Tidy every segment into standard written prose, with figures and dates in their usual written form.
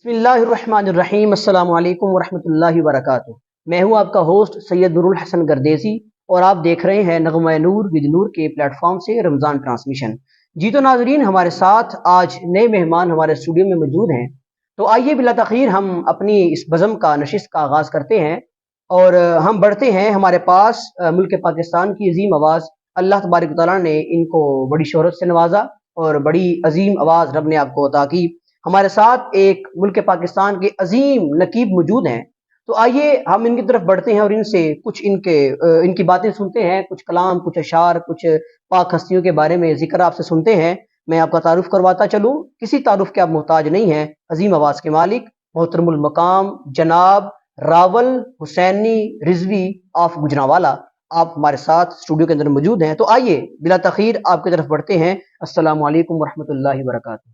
बिस्मिल्लाहिर्रहमानिर्रहीम। अस्सलाम वालेकुम वरहमतुल्लाहि वबरकातुहू। मैं हूँ आपका होस्ट सैयद नूरुल हसन गर्देसी और आप देख रहे हैं नगमा नूर विद नूर के प्लेटफॉर्म से रमज़ान ट्रांसमिशन। जी तो नाजरीन, हमारे साथ आज नए मेहमान हमारे स्टूडियो में मौजूद हैं। तो आइए बिला तख़ीर हम अपनी इस बज़म का नशिस्त का आगाज़ करते हैं और हम बढ़ते हैं हमारे पास मुल्क पाकिस्तान की अजीम आवाज़। अल्लाह तबारक व तआला ने इनको बड़ी शोहरत से नवाजा और बड़ी अजीम आवाज़ रब ने आपको अता की। हमारे साथ एक मुल्क पाकिस्तान के अजीम नकीब मौजूद हैं। तो आइए हम इनकी तरफ बढ़ते हैं और इनसे कुछ इनकी बातें सुनते हैं, कुछ कलाम, कुछ अशार, कुछ पाक हस्तियों के बारे में जिक्र आपसे सुनते हैं। मैं आपका तारुफ करवाता चलूँ, किसी तारुफ के आप मोहताज नहीं हैं। अजीम आवाज़ के मालिक मोहतरमुल मकाम जनाब रावल हुसैनी रिजवी ऑफ गुजरांवाला आप हमारे साथ स्टूडियो के अंदर मौजूद हैं। तो आइए बिला तखीर आपकी तरफ बढ़ते हैं। अस्सलाम वालेकुम वरहमतुल्लाहि वबरकातुहू।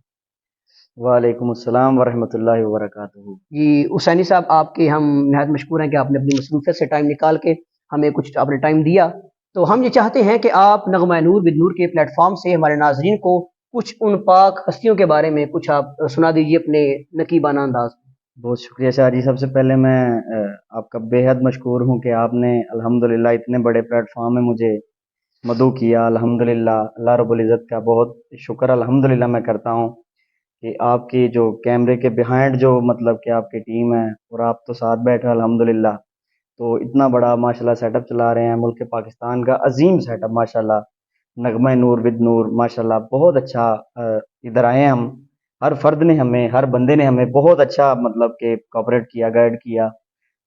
वालेकुम अस्सलाम वरहमतुल्लाहि वबरकातुहू। जी हुसैनी साहब, आपके हम नहायत मशकूर हैं कि आपने अपनी मसरूफियत से टाइम निकाल के हमें कुछ आपने टाइम दिया। तो हम ये चाहते हैं कि आप नगमा नूर विद नूर के प्लेटफॉर्म से हमारे नाजरीन को कुछ उन पाक हस्तियों के बारे में कुछ आप सुना दीजिए अपने नकीबाना अंदाज में। बहुत शुक्रिया शाह जी। सबसे पहले मैं आपका बेहद मशकूर हूँ कि आपने अल्हम्दुलिल्लाह इतने बड़े प्लेटफॉर्म में मुझे मदऊ किया। अल्हम्दुलिल्लाह, अल्लाह रब्बुल इज़्ज़त का बहुत शुक्र अल्हम्दुलिल्लाह मैं करता हूँ कि आपकी जो कैमरे के बिहाइंड जो मतलब कि आपकी टीम है और आप तो साथ बैठे अल्हम्दुलिल्लाह, तो इतना बड़ा माशाल्लाह सेटअप चला रहे हैं। मुल्क पाकिस्तान का अजीम सेटअप माशाल्लाह, नगमा नूर विद नूर माशाल्लाह बहुत अच्छा। इधर आए हैं हम, हर फर्द ने हमें, हर बंदे ने हमें बहुत अच्छा मतलब कि कोऑपरेट किया, गाइड किया।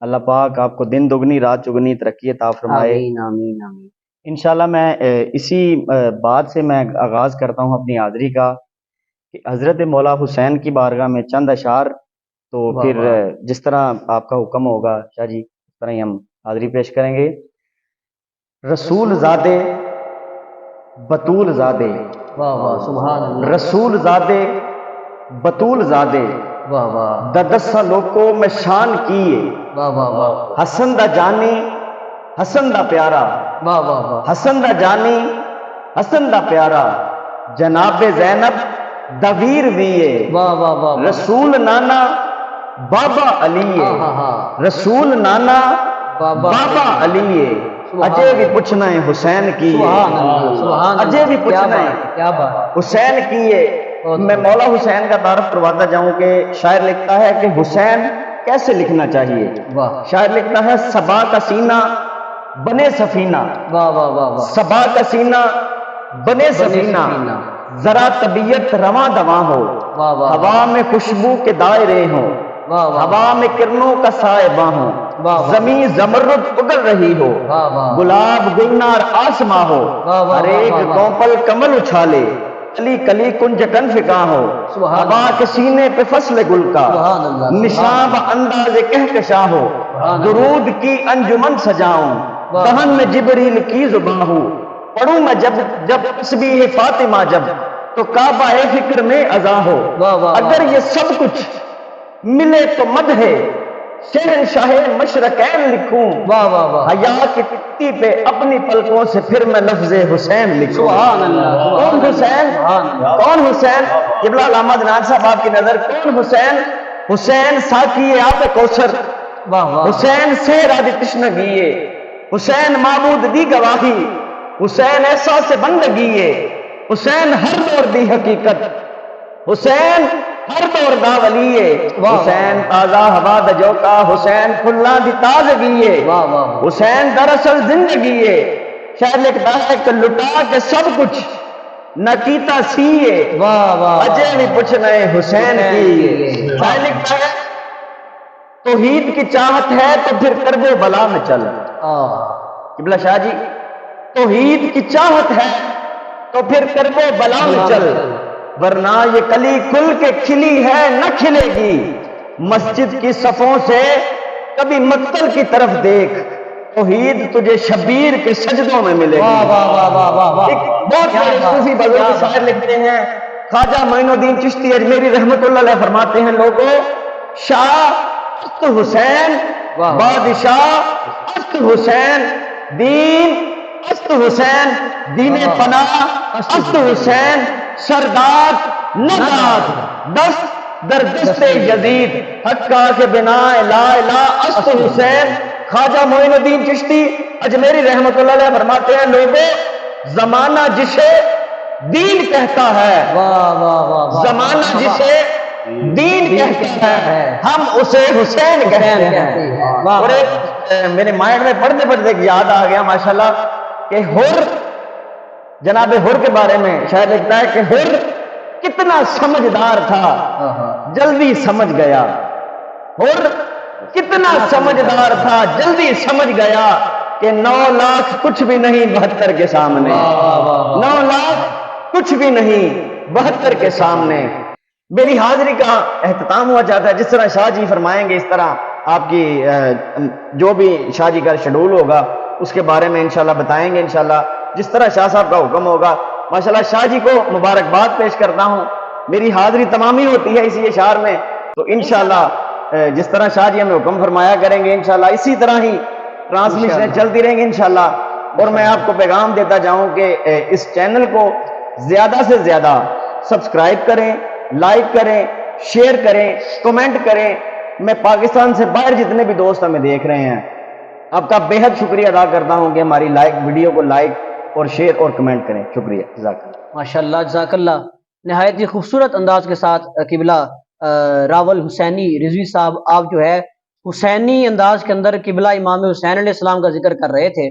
अल्लाह पाक आपको दिन दुगनी रात चुगनी तरक्की अता फरमाए। आमीन आमीन आमीन। इंशाल्लाह मैं इसी बात से मैं आगाज़ करता हूँ अपनी हाज़िरी का कि हज़रत मौला हुसैन की बारगाह में चंद अशार, तो वाह फिर वाह जिस तरह आपका हुक्म होगा शाह जी, उस तरह ही हम हाज़िरी पेश करेंगे। रसूल ज़ादे बतूल ज़ादे, वाह वाह सुभान अल्लाह। रसूल ज़ादे बतूल ज़ादे, वाह वाह ददस्सा लोको में शान किए, वाह वाह वाह हसन दा जानी हसन दा प्यारा, वाह वाह वाह हसन दा जानी हसन दा प्यारा, जनाबे ज़ैनब दवीर विये, वाह वाह वाह। रसूल नाना बाबा अलीए, हाँ हाँ हाँ। रसूल नाना बाबा बाबा अलीए, अजय भी पूछना है हुसैन की, सुभान अल्लाह सुभान अल्लाह। अजय भी क्या पूछना बात है है, क्या बात है। हुसैन किए। मैं मौला हुसैन का तारुफ करवाता जाऊं कि शायर लिखता है कि हुसैन कैसे लिखना चाहिए। वाह शायर लिखता है सबा का सीना बने सफीना, वाह वाह वाह वाह। सबा का सीना बने सफीना, सफीना। जरा तबीयत रवा दवा हो, वाह वाह हवा में खुशबू के दायरे हो, वाह वाह हवा में किरणों का सायबा हो, वाह। जमीन जमरुद उगल रही हो, वाह वाह गुलाब गुलनार आसमां हो, वाह वाह हर एक वाह वाह। कौपल कमल उछाले, कली कली कुंज कनफिका हो, सुभान हवा के सीने पे फसल गुल का, सुभान अल्लाह, निशाब अंदाज़े कहकशा हो, सुभान दुरूद की अंजुमन सजाऊं, वाह। दहन में जिब्रील की जुबां हूं, पढ़ूं मैं जब जब तस्बीह फातिमा जब, तो काबा फिक्र में अज़ा हो। वाह वाह। अगर ये सब कुछ मिले तो मद है शहंशाह मशरकैन लिखूं, वाह वाह वाह। हया की तित्ती पे अपनी पलकों से फिर मैं लफ्ज़े हुसैन लिखूं। सुभान अल्लाह। कौन हुसैन, कौन हुसैन? क़िबला अल्लामा अदनान साहब आपकी नजर कौन हुसैन? हुसैन साकी आप कौसर, वाह वाह। हुसैन से रादी तश्नगीए, हुसैन माबूद दी गवाही, हुसैन ऐसा से बंदगीए, हुसैन हर दौर दी हकीकत, हुसैन हर दौर दा वलीए, हुसैन ताजा हवा दजो का, हुसैन खुल्ला दी ताजगीए, वाह वाह। हुसैन दरअसल जिंदगी है। शायर लिखता है कि लुटा के सब कुछ न कीता सीए, वाह वाह। अजय भी पूछ रहे हुसैन की। शायर लिखता है तौहीद की चाहत है तो फिर करबो बला में चल। क़िबला शाह जी, तौहीद की चाहत है तो फिर करबो बला में चल, वरना ये कली खुल के खिली है न खिलेगी, मस्जिद की सफों से कभी मक्तल की तरफ देख, तौहीद तुझे शबीर के सजदों में मिलेगी। वाह वाह वाह वाह वाह वाह। एक बहुत बड़े सूफी बुजुर्ग शायर लिखते हैं, ख्वाजा मोइनुद्दीन चिश्ती अजमेरी रहमतुल्लाह अलैह फरमाते हैं, लोगों शाह अस्त हुसैन, बादशाह अस्त हुसैन, दीन अस्त हुसैन, दीने पनाह अस्त हुसैन, सरदार नदाद दस्त در دست یزید حقا کے بنا لا الہ است حسین. خواجہ معین الدین چشتی اجمیری رحمۃ اللہ علیہ فرماتے ہیں لوگوں زمانہ جسے دین کہتا ہے، واہ واہ واہ، زمانہ جسے دین کہتا ہے ہم اسے حسین کہتے ہیں. اور ایک میرے مائنڈ میں پڑھتے پڑھتے یاد آ گیا ماشاءاللہ کہ حر، جناب حر کے بارے میں شاید لکھتا ہے کہ حر کتنا سمجھدار تھا جلدی سمجھ گیا. حر کتنا سمجھدار تھا جلدی سمجھ گیا کہ 9 لاکھ کچھ بھی نہیں 72 کے سامنے. 9 لاکھ کچھ بھی نہیں 72 کے سامنے. میری حاضری کا اختتام ہوا چاہتا ہے. جس طرح شاہ جی فرمائیں گے اس طرح آپ کی جو بھی شاہ جی کا شیڈول ہوگا اس کے بارے میں انشاءاللہ بتائیں گے. انشاءاللہ جس طرح شاہ صاحب کا حکم ہوگا. ماشاءاللہ شاہ جی کو مبارکباد پیش کرتا ہوں. میری حاضری تمامی ہوتی ہے اسی اشعار میں، تو انشاءاللہ جس طرح شاہ جی ہمیں حکم فرمایا کریں گے انشاءاللہ اسی طرح ہی ٹرانسمیشنیں چلتی رہیں گی انشاءاللہ. اور میں آپ کو پیغام دیتا جاؤں کہ اس چینل کو زیادہ سے زیادہ سبسکرائب کریں، لائک کریں، شیئر کریں، کمنٹ کریں. میں پاکستان سے باہر جتنے بھی دوست ہمیں دیکھ رہے ہیں آپ کا بے حد شکریہ ادا کرتا ہوں کہ ہماری ویڈیو کو لائک اور شیئر اور کمنٹ کریں. شکریہ، جزاک اللہ. ماشاءاللہ، جزاک اللہ. نہایت ہی خوبصورت انداز کے ساتھ قبلہ راول حسینی رضوی صاحب آپ جو ہے حسینی انداز کے اندر قبلہ امام حسین علیہ السلام کا ذکر کر رہے تھے.